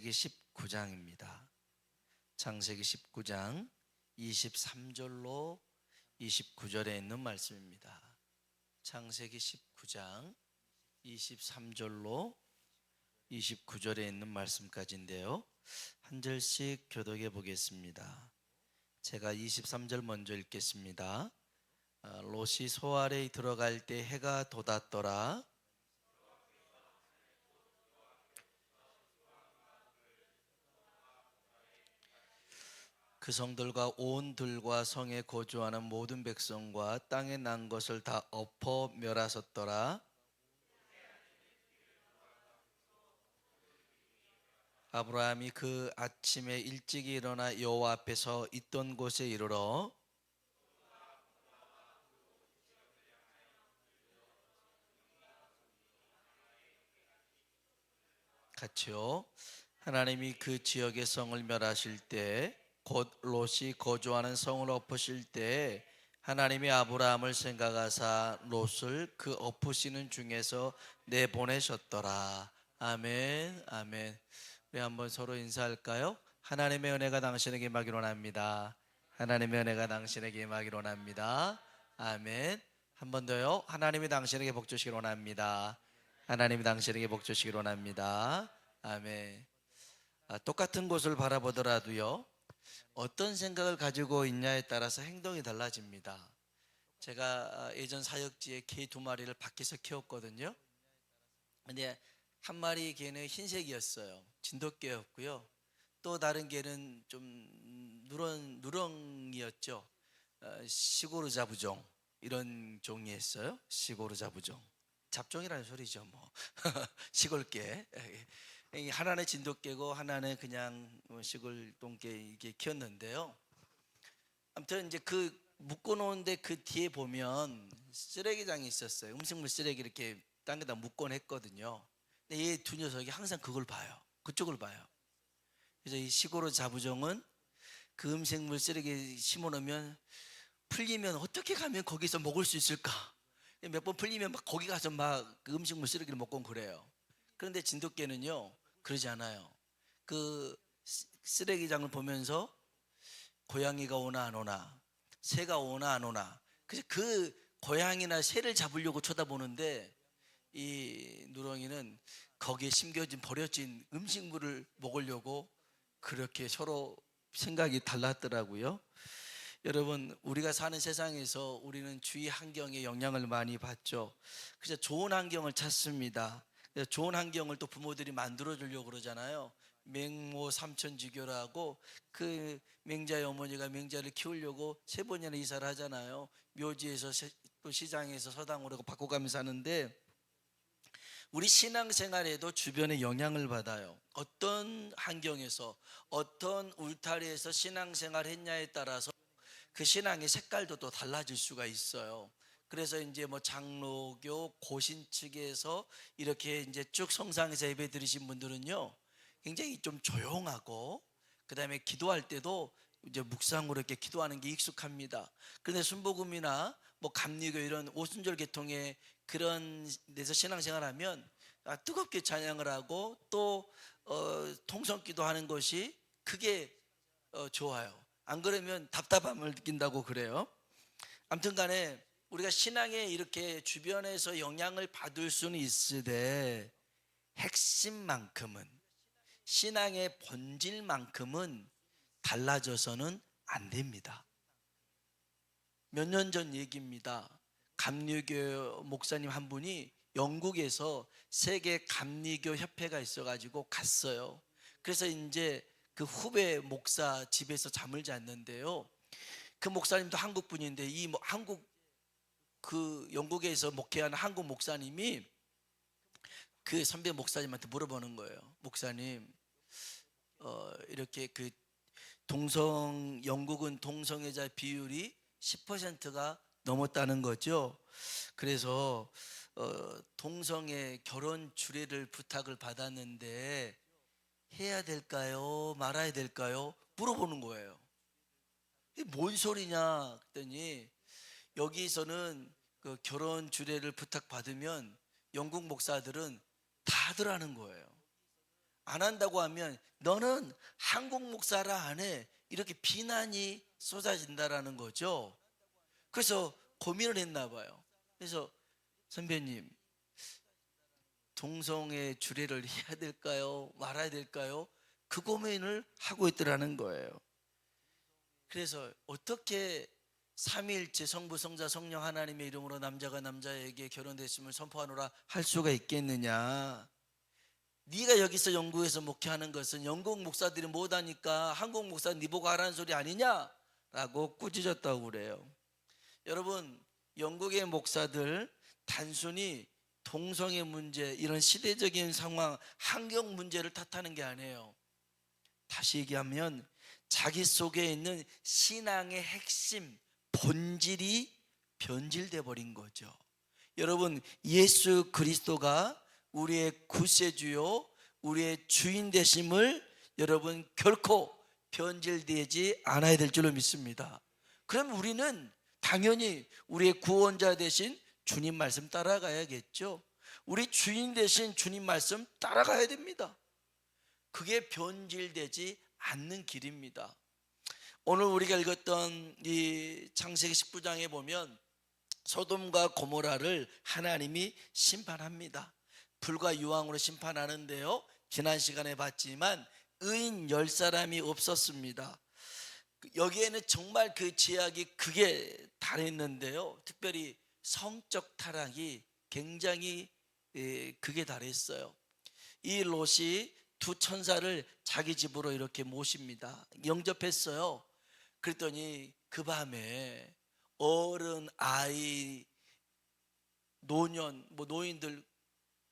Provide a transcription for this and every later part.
창세기 19장입니다. 창세기 19장 23절로 29절에 있는 말씀입니다. 창세기 19장 23절로 29절에 있는 말씀까지인데요, 한 절씩 교독해 보겠습니다. 제가 23절 먼저 읽겠습니다. 롯이 소알에 들어갈 때 해가 돋았더라. 그 성들과 온 들과 성에 거주하는 모든 백성과 땅에 난 것을 다 엎어 멸하셨더라. 아브라함이 그 아침에 일찍 일어나 여호와 앞에서 있던 곳에 이르러 같이요. 하나님이 그 지역의 성을 멸하실 때 곧 롯이 거주하는 성을 엎으실 때 하나님이 아브라함을 생각하사 롯을 그 엎으시는 중에서 내보내셨더라. 아멘, 아멘. 우리 한번 서로 인사할까요? 하나님의 은혜가 당신에게 임하기를 원합니다. 하나님의 은혜가 당신에게 임하기를 원합니다. 아멘. 한 번 더요. 하나님이 당신에게 복 주시기를 원합니다. 하나님이 당신에게 복 주시기를 원합니다. 아멘. 똑같은 곳을 바라보더라도요, 어떤 생각을 가지고 있냐에 따라서 행동이 달라집니다. 제가 예전 사역지에 개 2마리를 밖에서 키웠거든요. 근데 한 마리 개는 흰색이었어요. 진돗개였고요. 또 다른 개는 좀 누렁이었죠. 시고르 자부종, 이런 종이었어요. 시고르 자부종. 잡종이라는 소리죠, 뭐. 시골개. 하나는 진돗개고 하나는 그냥 시골 똥개 이게 키웠는데요. 아무튼 이제 그 묶어놓은데 그 뒤에 보면 쓰레기장이 있었어요. 음식물 쓰레기 이렇게 땅에다 묶어냈거든요. 근데 이 두 녀석이 항상 그걸 봐요. 그쪽을 봐요. 그래서 이 시골의 자부종은 그 음식물 쓰레기 심어놓으면 풀리면 어떻게 가면 거기서 먹을 수 있을까? 몇 번 풀리면 막 거기 가서 막 그 음식물 쓰레기를 먹고 그래요. 그런데 진돗개는요, 그러지 않아요. 그 쓰레기장을 보면서 고양이가 오나 안 오나, 새가 오나 안 오나, 그래서 그 고양이나 새를 잡으려고 쳐다보는데 이 누렁이는 거기에 심겨진 버려진 음식물을 먹으려고 그렇게 서로 생각이 달랐더라고요. 여러분, 우리가 사는 세상에서 우리는 주위 환경에 영향을 많이 받죠. 그래서 좋은 환경을 찾습니다. 그래서 좋은 환경을 또 부모들이 만들어 주려고 그러잖아요. 맹모 삼천지교라고, 그 맹자의 어머니가 맹자를 키우려고 3번이나 이사를 하잖아요. 묘지에서 또 시장에서 서당으로 바꿔가면서 하는데, 우리 신앙생활에도 주변의 영향을 받아요. 어떤 환경에서 어떤 울타리에서 신앙생활 했냐에 따라서 그 신앙의 색깔도 또 달라질 수가 있어요. 그래서 이제 뭐 장로교 고신 측에서 이렇게 이제 쭉 성상에서 예배 드리신 분들은요, 굉장히 좀 조용하고, 그 다음에 기도할 때도 이제 묵상으로 이렇게 기도하는 게 익숙합니다. 그런데 순복음이나 뭐 감리교 이런 오순절 계통의 그런 데서 신앙생활하면 뜨겁게 찬양을 하고 또 통성기도 하는 것이 그게 좋아요. 안 그러면 답답함을 느낀다고 그래요. 아무튼 간에 우리가 신앙에 이렇게 주변에서 영향을 받을 수는 있으되 핵심만큼은, 신앙의 본질만큼은 달라져서는 안 됩니다. 몇 년 전 얘기입니다. 감리교 목사님 한 분이 영국에서 세계 감리교 협회가 있어가지고 갔어요. 그래서 이제 그 후배 목사 집에서 잠을 잤는데요, 그 목사님도 한국 분인데 이 한국 그 영국에서 목회하는 한국 목사님이 그 선배 목사님한테 물어보는 거예요. 목사님, 이렇게 그 영국은 동성애자 비율이 10%가 넘었다는 거죠. 그래서 동성애 결혼 주례를 부탁을 받았는데 해야 될까요? 말아야 될까요? 물어보는 거예요. 이게 뭔 소리냐 그랬더니, 여기서는 그 결혼 주례를 부탁받으면 영국 목사들은 다들 하는 거예요. 안 한다고 하면 너는 한국 목사라 안 해, 이렇게 비난이 쏟아진다라는 거죠. 그래서 고민을 했나 봐요. 그래서 선배님, 동성애 주례를 해야 될까요? 말아야 될까요? 그 고민을 하고 있더라는 거예요. 그래서 어떻게 삼위일체 성부 성자 성령 하나님의 이름으로 남자가 남자에게 결혼됐음을 선포하노라 할 수가 있겠느냐. 네가 여기서 영국에서 목회하는 것은 영국 목사들이 못하니까 한국 목사 네 보고 하라는 소리 아니냐 라고 꾸짖었다고 그래요. 여러분, 영국의 목사들 단순히 동성애 문제, 이런 시대적인 상황, 환경 문제를 탓하는 게 아니에요. 다시 얘기하면 자기 속에 있는 신앙의 핵심, 본질이 변질돼 버린 거죠. 여러분, 예수 그리스도가 우리의 구세주요, 우리의 주인 되심을 여러분 결코 변질되지 않아야 될 줄로 믿습니다. 그럼 우리는 당연히 우리의 구원자 되신 주님 말씀 따라가야겠죠. 우리 주인 되신 주님 말씀 따라가야 됩니다. 그게 변질되지 않는 길입니다. 오늘 우리가 읽었던 이 창세기 19장에 보면 소돔과 고모라를 하나님이 심판합니다. 불과 유황으로 심판하는데요, 지난 시간에 봤지만 의인 10사람이 없었습니다. 여기에는 정말 그 죄악이 극에 달했는데요, 특별히 성적 타락이 굉장히 극에 달했어요. 이 롯이 두 천사를 자기 집으로 이렇게 모십니다. 영접했어요. 그랬더니 그 밤에 어른, 아이, 노년, 노인들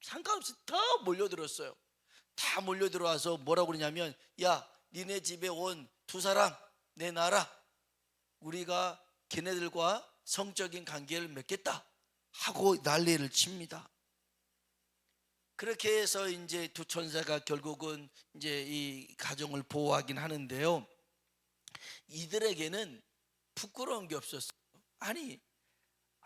상관없이 다 몰려들었어요. 다 몰려들어와서 뭐라고 그러냐면, 야, 니네 집에 온 두 사람 내놔라. 우리가 걔네들과 성적인 관계를 맺겠다 하고 난리를 칩니다. 그렇게 해서 이제 두 천사가 결국은 이제 이 가정을 보호하긴 하는데요, 이들에게는 부끄러운 게 없었어요. 아니,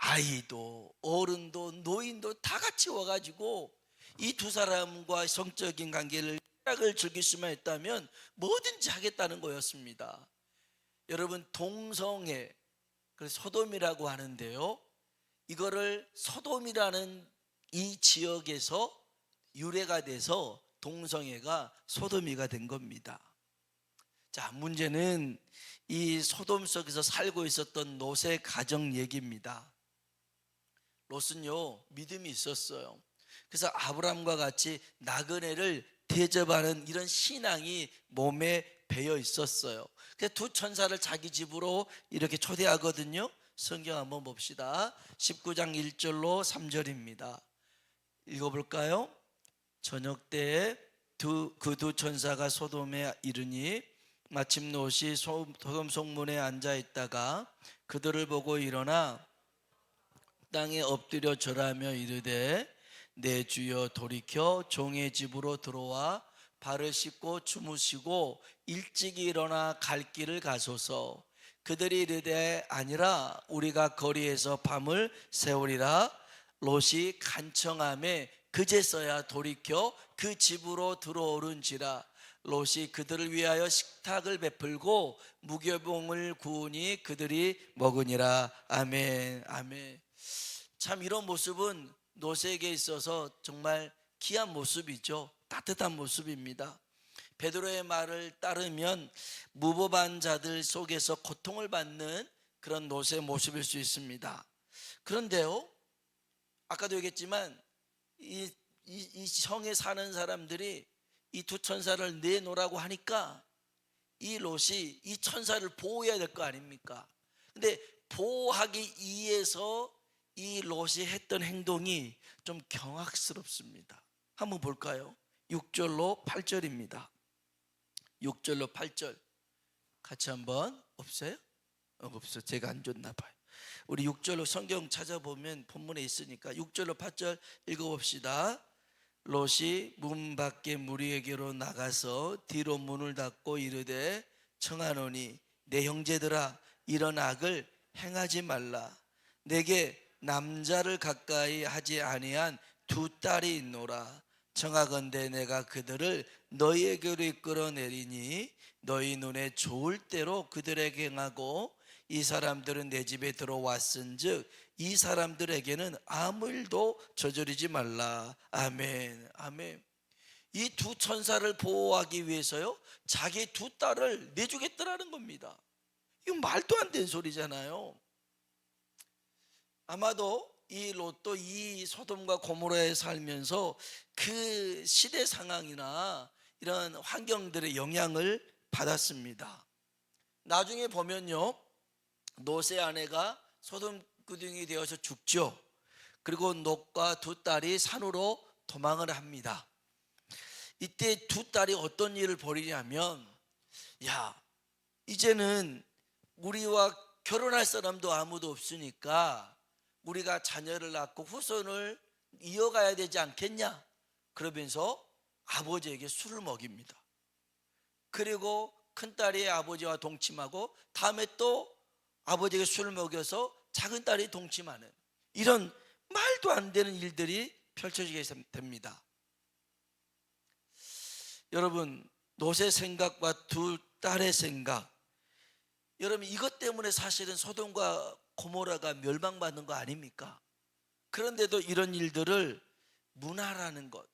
아이도 어른도 노인도 다 같이 와가지고 이 두 사람과 성적인 관계를 을 즐길 수만 있다면 뭐든지 하겠다는 거였습니다. 여러분, 동성애, 그래서 소돔이라고 하는데요, 이거를 소돔이라는 이 지역에서 유래가 돼서 동성애가 소돔이가 된 겁니다. 자, 문제는 이 소돔 속에서 살고 있었던 롯의 가정 얘기입니다. 롯은요, 믿음이 있었어요. 그래서 아브라함과 같이 나그네를 대접하는 이런 신앙이 몸에 배어 있었어요. 그래서 두 천사를 자기 집으로 이렇게 초대하거든요. 성경 한번 봅시다. 19장 1절로 3절입니다. 읽어볼까요? 저녁 때에 그 두 천사가 소돔에 이르니 마침 롯이 소돔 성문에 앉아 있다가 그들을 보고 일어나 땅에 엎드려 절하며 이르되, 내 주여 돌이켜 종의 집으로 들어와 발을 씻고 주무시고 일찍이 일어나 갈 길을 가소서. 그들이 이르되, 아니라 우리가 거리에서 밤을 새우리라. 롯이 간청하매 그제서야 돌이켜 그 집으로 들어오른지라. 롯이 그들을 위하여 식탁을 베풀고 무교봉을 구우니 그들이 먹으니라. 아멘. 아멘. 참, 이런 모습은 롯에게 있어서 정말 귀한 모습이죠. 따뜻한 모습입니다. 베드로의 말을 따르면 무법한 자들 속에서 고통을 받는 그런 롯의 모습일 수 있습니다. 그런데요, 아까도 얘기했지만 이 성에 사는 사람들이 이 두 천사를 내놓으라고 하니까 이 롯이 이 천사를 보호해야 될 거 아닙니까? 근데 보호하기 위해서 이 롯이 했던 행동이 좀 경악스럽습니다. 한번 볼까요? 6절로 8절입니다. 6절로 8절 같이 한번. 없어요? 없어. 제가 안 줬나 봐요. 우리 6절로 성경 찾아보면 본문에 있으니까 6절로 8절 읽어봅시다. 롯이 문 밖에 무리에게로 나가서 뒤로 문을 닫고 이르되, 청하노니 내 형제들아, 이런 악을 행하지 말라. 내게 남자를 가까이 하지 아니한 두 딸이 있노라. 청하건대 내가 그들을 너희에게로 이끌어내리니 너희 눈에 좋을 대로 그들에게 행하고 이 사람들은 내 집에 들어왔은즉 이 사람들에게는 아무 일도 저지르지 말라. 아멘. 아멘. 이 두 천사를 보호하기 위해서요, 자기 두 딸을 내주겠다라는 겁니다. 이거 말도 안 되는 소리잖아요. 아마도 이 롯도 이 소돔과 고모라에 살면서 그 시대 상황이나 이런 환경들의 영향을 받았습니다. 나중에 보면요, 롯의 아내가 소돔 구덩이 되어서 죽죠. 그리고 롯과 두 딸이 산으로 도망을 합니다. 이때 두 딸이 어떤 일을 벌이냐면, 야, 이제는 우리와 결혼할 사람도 아무도 없으니까 우리가 자녀를 낳고 후손을 이어가야 되지 않겠냐, 그러면서 아버지에게 술을 먹입니다. 그리고 큰딸이 아버지와 동침하고 다음에 또 아버지에게 술을 먹여서 작은딸이 동침하는 이런 말도 안 되는 일들이 펼쳐지게 됩니다. 여러분, 롯의 생각과 두 딸의 생각, 여러분 이것 때문에 사실은 소돔과 고모라가 멸망받는 거 아닙니까? 그런데도 이런 일들을 문화라는 것,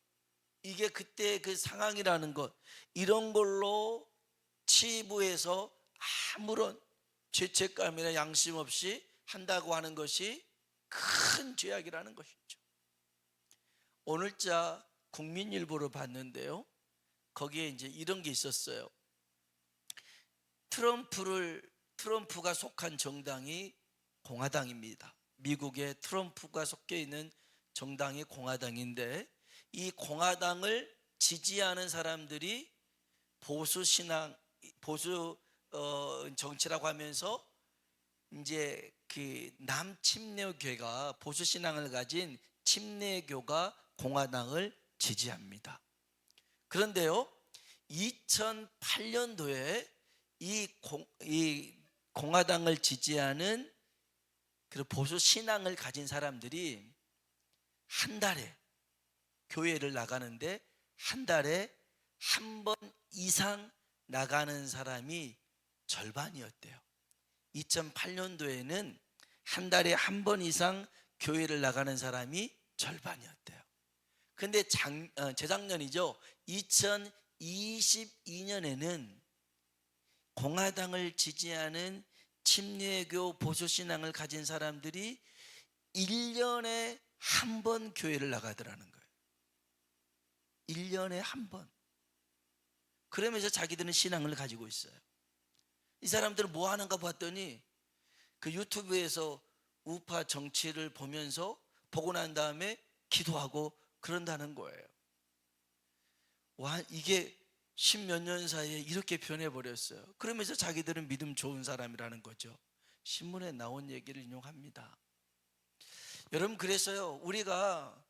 이게 그때 그 상황이라는 것, 이런 걸로 치부해서 아무런 죄책감이나 양심 없이 한다고 하는 것이 큰 죄악이라는 것이죠. 오늘자 국민일보를 봤는데요, 거기에 이제 이런 게 있었어요. 트럼프가 속한 정당이 공화당입니다. 미국의 트럼프가 섞여 있는 정당이 공화당인데, 이 공화당을 지지하는 사람들이 보수 신앙, 보수 정치라고 하면서 이제 그 남침례교가, 보수 신앙을 가진 침례교가 공화당을 지지합니다. 그런데요, 2008년도에 이 공화당을 지지하는 그리고 보수 신앙을 가진 사람들이 한 달에 교회를 나가는데 한 달에 한 번 이상 나가는 사람이 절반이었대요. 2008년도에는 한 달에 한 번 이상 교회를 나가는 사람이 절반이었대요. 근데 재작년이죠, 2022년에는 공화당을 지지하는 침례교 보수신앙을 가진 사람들이 1년에 한 번 교회를 나가더라는 거예요. 1년에 한 번. 그러면서 자기들은 신앙을 가지고 있어요. 이 사람들은 뭐 하는가 봤더니 그 유튜브에서 우파 정치를 보고 난 다음에 기도하고 그런다는 거예요. 와, 이게 십몇 년 사이에 이렇게 변해버렸어요. 그러면서 자기들은 믿음 좋은 사람이라는 거죠. 신문에 나온 얘기를 인용합니다. 여러분, 그래서요, 우리가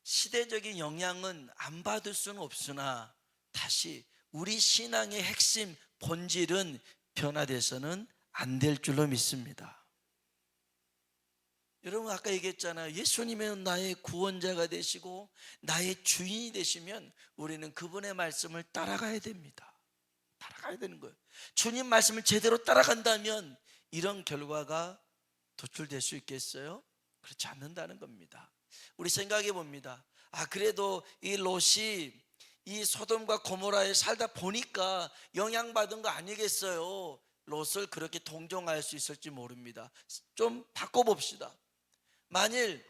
시대적인 영향은 안 받을 수는 없으나 다시 우리 신앙의 핵심 본질은 변화돼서는 안 될 줄로 믿습니다. 여러분, 아까 얘기했잖아요. 예수님은 나의 구원자가 되시고 나의 주인이 되시면 우리는 그분의 말씀을 따라가야 됩니다. 따라가야 되는 거예요. 주님 말씀을 제대로 따라간다면 이런 결과가 도출될 수 있겠어요? 그렇지 않는다는 겁니다. 우리 생각해 봅니다. 그래도 이 롯이 이 소돔과 고모라에 살다 보니까 영향받은 거 아니겠어요? 롯을 그렇게 동정할 수 있을지 모릅니다. 좀 바꿔봅시다. 만일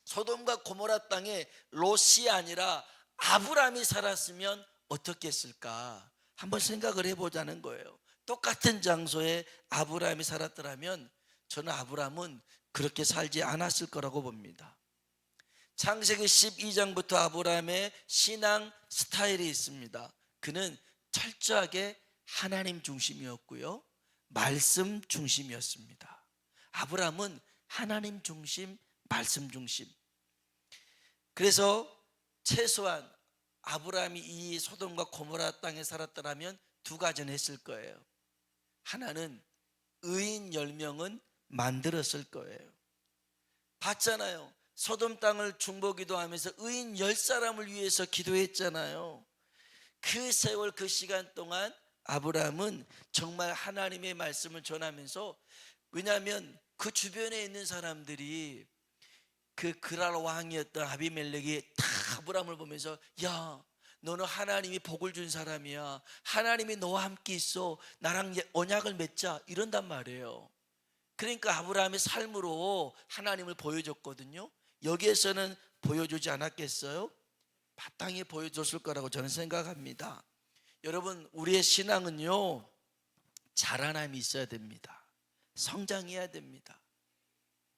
소돔과 고모라 땅에 롯이 아니라 아브람이 살았으면 어떻게 했을까? 한번 생각을 해보자는 거예요. 똑같은 장소에 아브람이 살았더라면 저는 아브람은 그렇게 살지 않았을 거라고 봅니다. 창세기 12장부터 아브람의 신앙 스타일이 있습니다. 그는 철저하게 하나님 중심이었고요, 말씀 중심이었습니다. 아브람은 하나님 중심, 말씀 중심. 그래서 최소한 아브람이 이 소돔과 고모라 땅에 살았더라면 두 가지는 했을 거예요. 하나는 의인 10명은 만들었을 거예요. 봤잖아요. 소돔 땅을 중보기도하면서 의인 10사람을 위해서 기도했잖아요. 그 세월 그 시간 동안 아브라함은 정말 하나님의 말씀을 전하면서, 왜냐하면 그 주변에 있는 사람들이 그 그랄 왕이었던 아비멜렉이 다 아브라함을 보면서, 야, 너는 하나님이 복을 준 사람이야, 하나님이 너와 함께 있어, 나랑 언약을 맺자, 이런단 말이에요. 그러니까 아브라함의 삶으로 하나님을 보여줬거든요. 여기에서는 보여주지 않았겠어요? 마땅히 보여줬을 거라고 저는 생각합니다. 여러분, 우리의 신앙은요, 자라남이 있어야 됩니다. 성장해야 됩니다.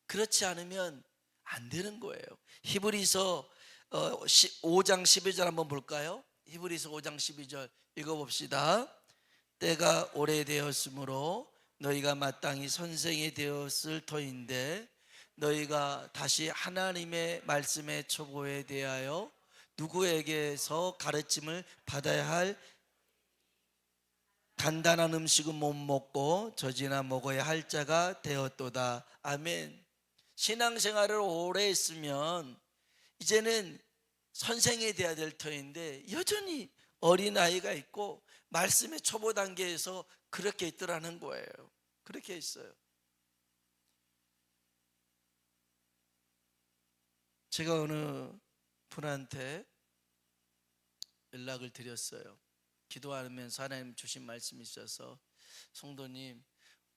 그렇지 않으면 안 되는 거예요. 히브리서 5장 12절 한번 볼까요? 히브리서 5장 12절 읽어봅시다. 때가 오래되었으므로 너희가 마땅히 선생이 되었을 터인데, 너희가 다시 하나님의 말씀의 초보에 대하여 누구에게서 가르침을 받아야 할 단단한 음식은 못 먹고 젖이나 먹어야 할 자가 되었도다. 아멘. 신앙생활을 오래 했으면 이제는 선생이 돼야 될 터인데, 여전히 어린아이가 있고 말씀의 초보 단계에서 그렇게 있더라는 거예요. 그렇게 있어요. 제가 어느 분한테 연락을 드렸어요. 기도하면서 하나님 주신 말씀이 있어서, 성도님,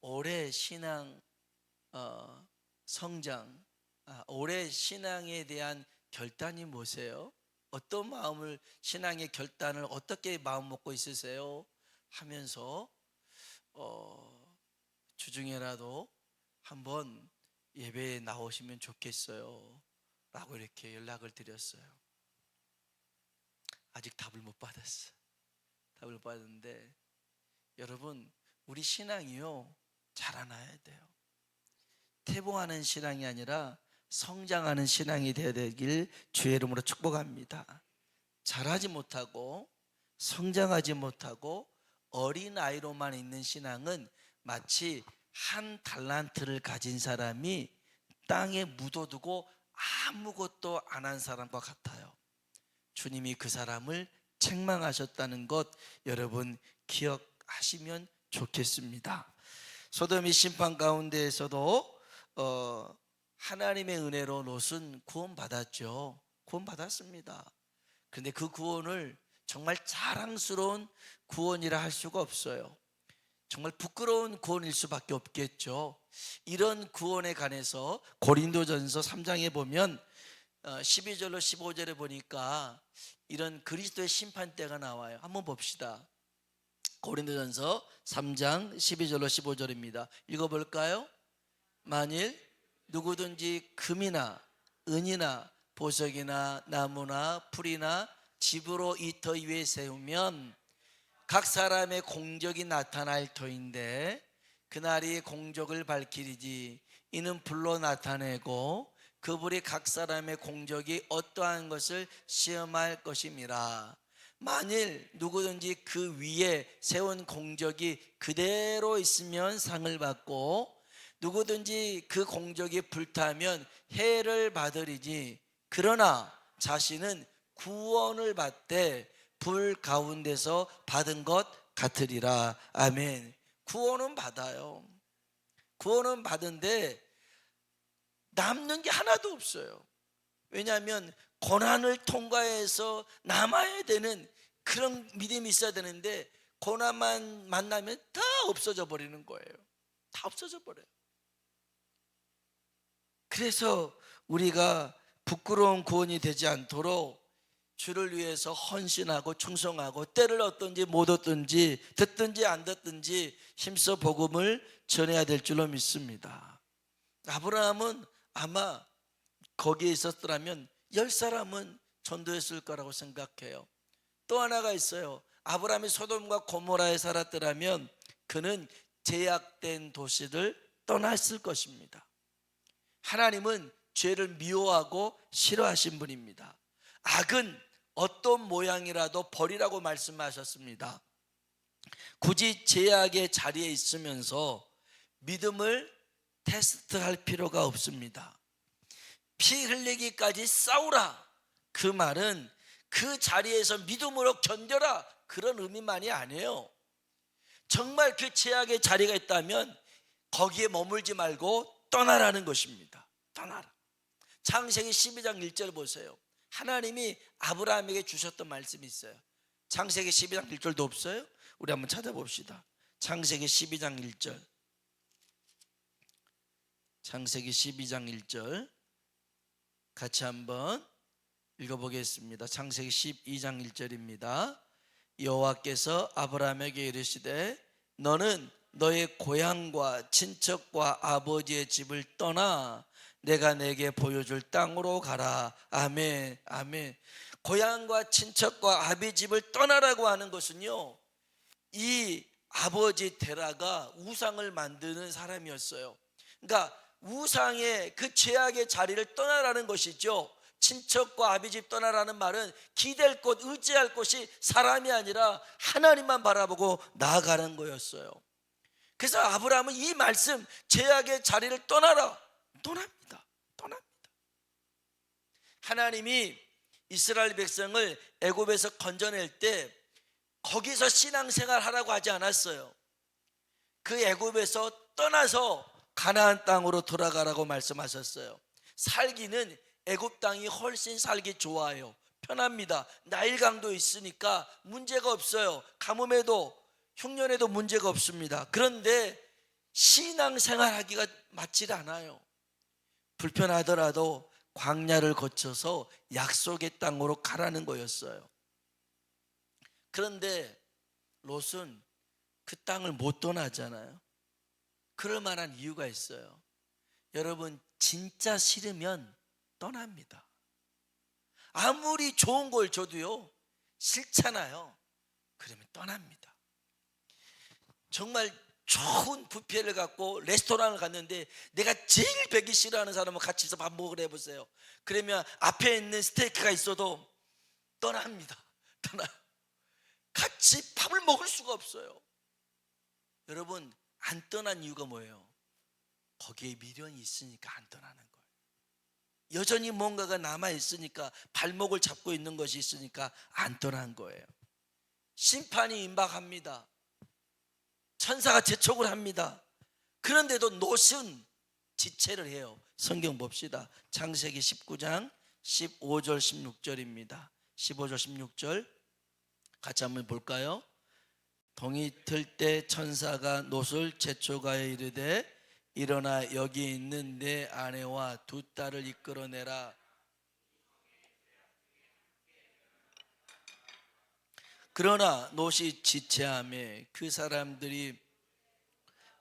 올해 신앙 성장, 올해 신앙에 대한 결단이 뭐세요? 어떤 마음을, 신앙의 결단을 어떻게 마음 먹고 있으세요? 하면서 주중에라도 한번 예배에 나오시면 좋겠어요 라고 이렇게 연락을 드렸어요. 아직 답을 못 받았어요. 답을 못 받았는데, 여러분, 우리 신앙이요, 자라나야 돼요. 퇴보하는 신앙이 아니라 성장하는 신앙이 되어야 되길 주의 이름으로 축복합니다. 자라지 못하고 성장하지 못하고 어린아이로만 있는 신앙은 마치 한 달란트를 가진 사람이 땅에 묻어두고 아무것도 안 한 사람과 같아요. 주님이 그 사람을 책망하셨다는 것 여러분 기억하시면 좋겠습니다. 소돔의 심판 가운데에서도 하나님의 은혜로 롯은 구원받았죠. 구원받았습니다. 그런데 그 구원을 정말 자랑스러운 구원이라 할 수가 없어요. 정말 부끄러운 구원일 수밖에 없겠죠. 이런 구원에 관해서 고린도전서 3장에 보면 12절로 15절에 보니까 이런 그리스도의 심판대가 나와요. 한번 봅시다. 고린도전서 3장 12절로 15절입니다. 읽어볼까요? 만일 누구든지 금이나 은이나 보석이나 나무나 풀이나 집으로 이 터 위에 세우면 각 사람의 공적이 나타날 터인데, 그날이 공적을 밝히리지. 이는 불로 나타내고 그 불이 각 사람의 공적이 어떠한 것을 시험할 것임이라. 만일 누구든지 그 위에 세운 공적이 그대로 있으면 상을 받고, 누구든지 그 공적이 불타면 해를 받으리지. 그러나 자신은 구원을 받되 불 가운데서 받은 것 같으리라. 아멘. 구원은 받아요. 구원은 받은데 남는 게 하나도 없어요. 왜냐하면 고난을 통과해서 남아야 되는 그런 믿음이 있어야 되는데, 고난만 만나면 다 없어져 버리는 거예요. 다 없어져 버려요. 그래서 우리가 부끄러운 구원이 되지 않도록 주를 위해서 헌신하고 충성하고, 때를 얻든지 못 얻든지 듣든지 안 듣든지 힘써 복음을 전해야 될 줄로 믿습니다. 아브라함은 아마 거기에 있었더라면 10사람은 전도했을 거라고 생각해요. 또 하나가 있어요. 아브라함이 소돔과 고모라에 살았더라면 그는 제약된 도시를 떠났을 것입니다. 하나님은 죄를 미워하고 싫어하신 분입니다. 악은 어떤 모양이라도 버리라고 말씀하셨습니다. 굳이 제약의 자리에 있으면서 믿음을 테스트할 필요가 없습니다. 피 흘리기까지 싸우라. 그 말은 그 자리에서 믿음으로 견뎌라, 그런 의미만이 아니에요. 정말 그 제약의 자리가 있다면 거기에 머물지 말고 떠나라는 것입니다. 떠나라. 창세기 12장 1절 보세요. 하나님이 아브라함에게 주셨던 말씀이 있어요. 창세기 12장 1절도 없어요? 우리 한번 찾아봅시다. 창세기 12장 1절. 창세기 12장 1절 같이 한번 읽어보겠습니다. 창세기 12장 1절입니다. 여호와께서 아브라함에게 이르시되 너는 너의 고향과 친척과 아버지의 집을 떠나 내가 내게 보여줄 땅으로 가라. 아멘, 아멘. 고향과 친척과 아비 집을 떠나라고 하는 것은요, 이 아버지 데라가 우상을 만드는 사람이었어요. 그러니까 우상의 그 죄악의 자리를 떠나라는 것이죠. 친척과 아비집 떠나라는 말은 기댈 곳, 의지할 곳이 사람이 아니라 하나님만 바라보고 나아가는 거였어요. 그래서 아브라함은 이 말씀, 죄악의 자리를 떠나라, 떠납니다. 하나님이 이스라엘 백성을 애굽에서 건져낼 때 거기서 신앙생활 하라고 하지 않았어요. 그 애굽에서 떠나서 가나안 땅으로 돌아가라고 말씀하셨어요. 살기는 애굽 땅이 훨씬 살기 좋아요. 편합니다. 나일강도 있으니까 문제가 없어요. 가뭄에도 흉년에도 문제가 없습니다. 그런데 신앙생활 하기가 맞질 않아요. 불편하더라도 광야를 거쳐서 약속의 땅으로 가라는 거였어요. 그런데 롯은 그 땅을 못 떠나잖아요. 그럴 만한 이유가 있어요. 여러분, 진짜 싫으면 떠납니다. 아무리 좋은 걸 줘도요, 싫잖아요. 그러면 떠납니다. 정말 좋은 뷔페를 갖고 레스토랑을 갔는데 내가 제일 배기 싫어하는 사람은 같이 있어 밥 먹으러 해보세요. 그러면 앞에 있는 스테이크가 있어도 떠납니다. 떠나요. 같이 밥을 먹을 수가 없어요. 여러분, 안 떠난 이유가 뭐예요? 거기에 미련이 있으니까 안 떠나는 거예요. 여전히 뭔가가 남아있으니까, 발목을 잡고 있는 것이 있으니까 안 떠난 거예요. 심판이 임박합니다. 천사가 재촉을 합니다. 그런데도 롯은 지체를 해요. 성경 봅시다. 창세기 19장 15절 16절입니다 15절 16절 같이 한번 볼까요? 동이 틀 때 천사가 롯을 재촉하여 이르되 일어나 여기 있는 내 아내와 두 딸을 이끌어내라. 그러나 롯이 지체하며 그 사람들이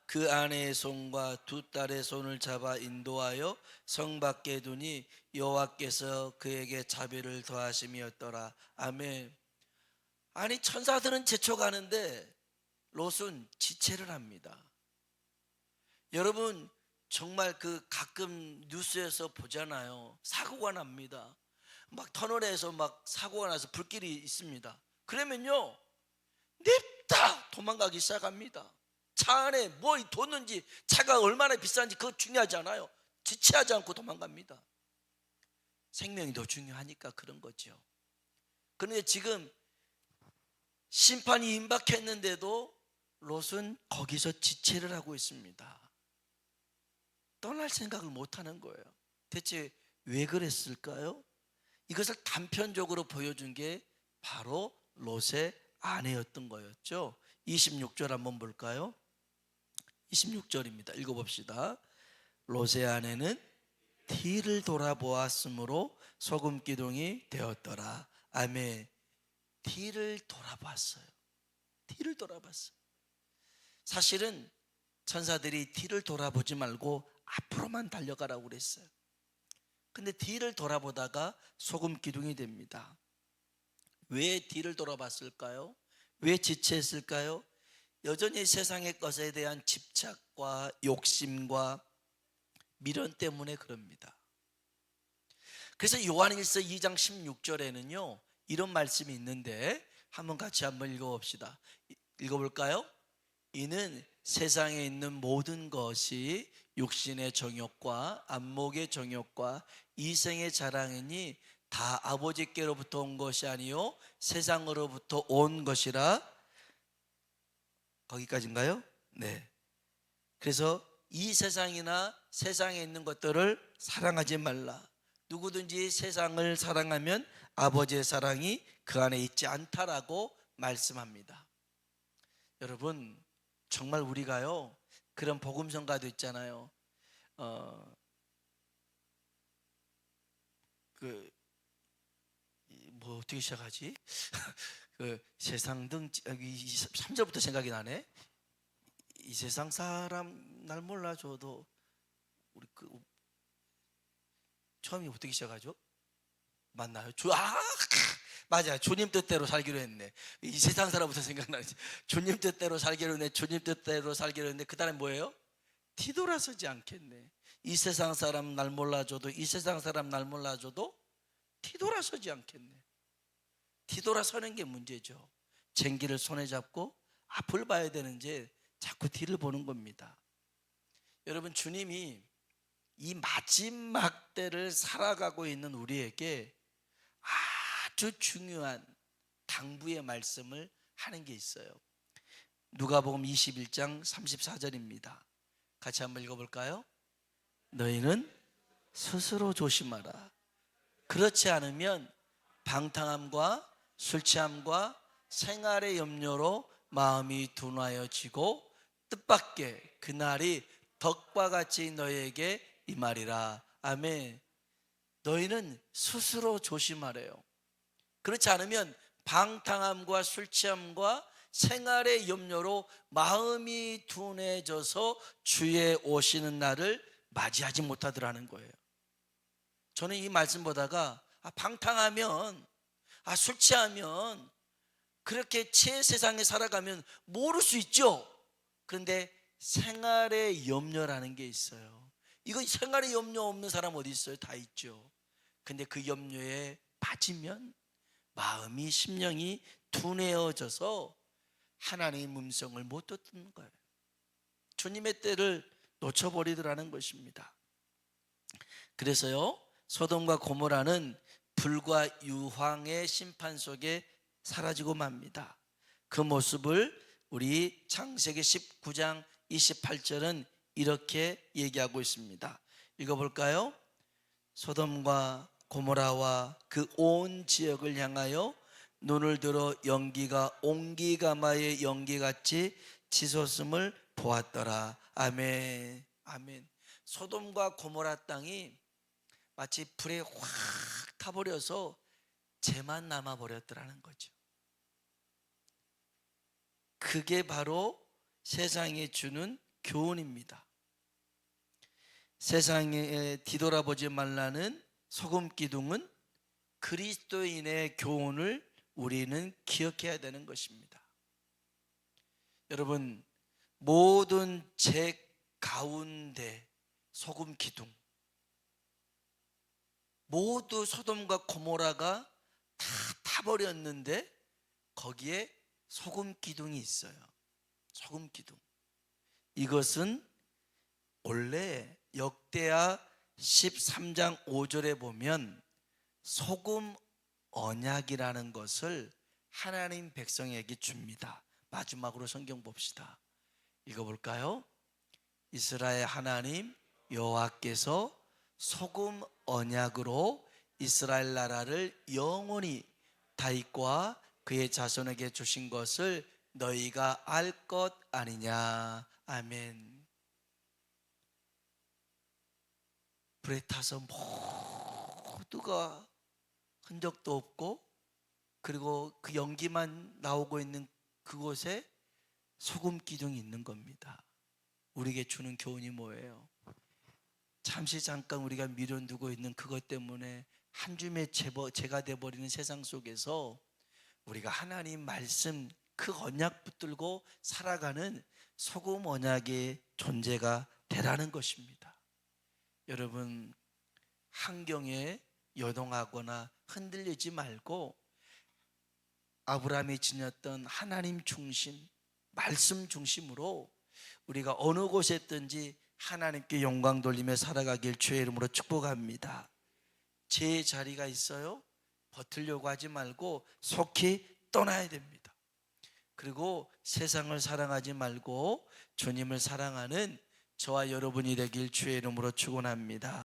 그 아내의 손과 두 딸의 손을 잡아 인도하여 성 밖에 두니 여호와께서 그에게 자비를 더하심이었더라. 아멘. 아니, 천사들은 재촉하는데 롯은 지체를 합니다. 여러분, 정말 그 가끔 뉴스에서 보잖아요. 사고가 납니다. 막 터널에서 막 사고가 나서 불길이 있습니다. 그러면요, 냅다 도망가기 시작합니다. 차 안에 뭐 뒀는지, 차가 얼마나 비싼지 그거 중요하지 않아요. 지체하지 않고 도망갑니다. 생명이 더 중요하니까 그런 거죠. 그런데 지금 심판이 임박했는데도 롯은 거기서 지체를 하고 있습니다. 떠날 생각을 못하는 거예요. 대체 왜 그랬을까요? 이것을 단편적으로 보여준 게 바로 롯의 아내였던 거였죠. 26절 한번 볼까요? 26절입니다. 읽어봅시다. 롯의 아내는 뒤를 돌아보았으므로 소금 기둥이 되었더라. 아멘. 뒤를 돌아봤어요. 뒤를 돌아봤어요. 사실은 천사들이 뒤를 돌아보지 말고 앞으로만 달려가라고 그랬어요. 근데 뒤를 돌아보다가 소금 기둥이 됩니다. 왜 뒤를 돌아봤을까요? 왜 지체했을까요? 여전히 세상의 것에 대한 집착과 욕심과 미련 때문에 그럽니다. 그래서 요한일서 2장 16절에는요 이런 말씀이 있는데 한번 같이 한번 읽어봅시다. 읽어볼까요? 이는 세상에 있는 모든 것이 육신의 정욕과 안목의 정욕과 이생의 자랑이니 다 아버지께로부터 온 것이 아니요 세상으로부터 온 것이라. 거기까지인가요? 네. 그래서 이 세상이나 세상에 있는 것들을 사랑하지 말라. 누구든지 세상을 사랑하면 아버지의 사랑이 그 안에 있지 않다라고 말씀합니다. 여러분, 정말 우리가요 그런 복음성가도 있잖아요. 뭐 어떻게 시작하지? 그 세상 등 3절부터 생각이 나네. 이 세상 사람 날 몰라줘도 우리 처음이 어떻게 시작하죠? 맞나요? 맞아요. 주님 뜻대로 살기로 했네. 이 세상 사람부터 생각나지. 주님 뜻대로 살기로 했네. 주님 뜻대로 살기로 했네. 그 다음에 뭐예요? 뒤돌아서지 않겠네. 이 세상 사람 날 몰라줘도, 이 세상 사람 날 몰라줘도 뒤돌아서지 않겠네. 뒤돌아서는 게 문제죠. 쟁기를 손에 잡고 앞을 봐야 되는지 자꾸 뒤를 보는 겁니다. 여러분, 주님이 이 마지막 때를 살아가고 있는 우리에게 아주 중요한 당부의 말씀을 하는 게 있어요. 누가복음 21장 34절입니다. 같이 한번 읽어볼까요? 너희는 스스로 조심하라. 그렇지 않으면 방탕함과 술취함과 생활의 염려로 마음이 둔하여지고 뜻밖의 그날이 덕과 같이 너희에게 임하리라. 아멘. 너희는 스스로 조심하래요. 그렇지 않으면 방탕함과 술취함과 생활의 염려로 마음이 둔해져서 주의 오시는 날을 맞이하지 못하더라는 거예요. 저는 이 말씀 보다가 방탕하면, 술 취하면, 그렇게 제 세상에 살아가면 모를 수 있죠. 그런데 생활의 염려라는 게 있어요. 이거 생활의 염려 없는 사람 어디 있어요? 다 있죠. 근데 그 염려에 빠지면 마음이, 심령이 둔해져서 하나님의 음성을 못 듣는 거예요. 주님의 때를 놓쳐버리더라는 것입니다. 그래서요, 소돔과 고모라는 불과 유황의 심판 속에 사라지고 맙니다. 그 모습을 우리 창세기 19장 28절은 이렇게 얘기하고 있습니다. 읽어볼까요? 소돔과 고모라와 그 온 지역을 향하여 눈을 들어 연기가 옹기가마의 연기같이 치솟음을 보았더라. 아멘. 아멘. 소돔과 고모라 땅이 마치 불에 확 타버려서 재만 남아버렸더라는 거죠. 그게 바로 세상에 주는 교훈입니다. 세상에 뒤돌아보지 말라는 소금 기둥은 그리스도인의 교훈을 우리는 기억해야 되는 것입니다. 여러분, 모든 죄 가운데 소금 기둥, 모두 소돔과 고모라가 다 타버렸는데 거기에 소금 기둥이 있어요. 소금 기둥. 이것은 원래 역대하 13장 5절에 보면 소금 언약이라는 것을 하나님 백성에게 줍니다. 마지막으로 성경 봅시다. 읽어볼까요? 이스라엘 하나님 여호와께서 소금 언약으로 이스라엘 나라를 영원히 다윗과 그의 자손에게 주신 것을 너희가 알 것 아니냐. 아멘. 불에 타서 모두가 흔적도 없고, 그리고 그 연기만 나오고 있는 그곳에 소금 기둥이 있는 겁니다. 우리에게 주는 교훈이 뭐예요? 잠시 잠깐 우리가 미련두고 있는 그것 때문에 한 줌의 죄가 되어버리는 세상 속에서 우리가 하나님 말씀 그 언약 붙들고 살아가는 소금 언약의 존재가 되라는 것입니다. 여러분, 환경에 요동하거나 흔들리지 말고 아브라함이 지녔던 하나님 중심, 말씀 중심으로 우리가 어느 곳에 있든지 하나님께 영광 돌리며 살아가길 주의 이름으로 축복합니다. 제 자리가 있어요? 버티려고 하지 말고 속히 떠나야 됩니다. 그리고 세상을 사랑하지 말고 주님을 사랑하는 저와 여러분이 되길 주의 이름으로 축원합니다.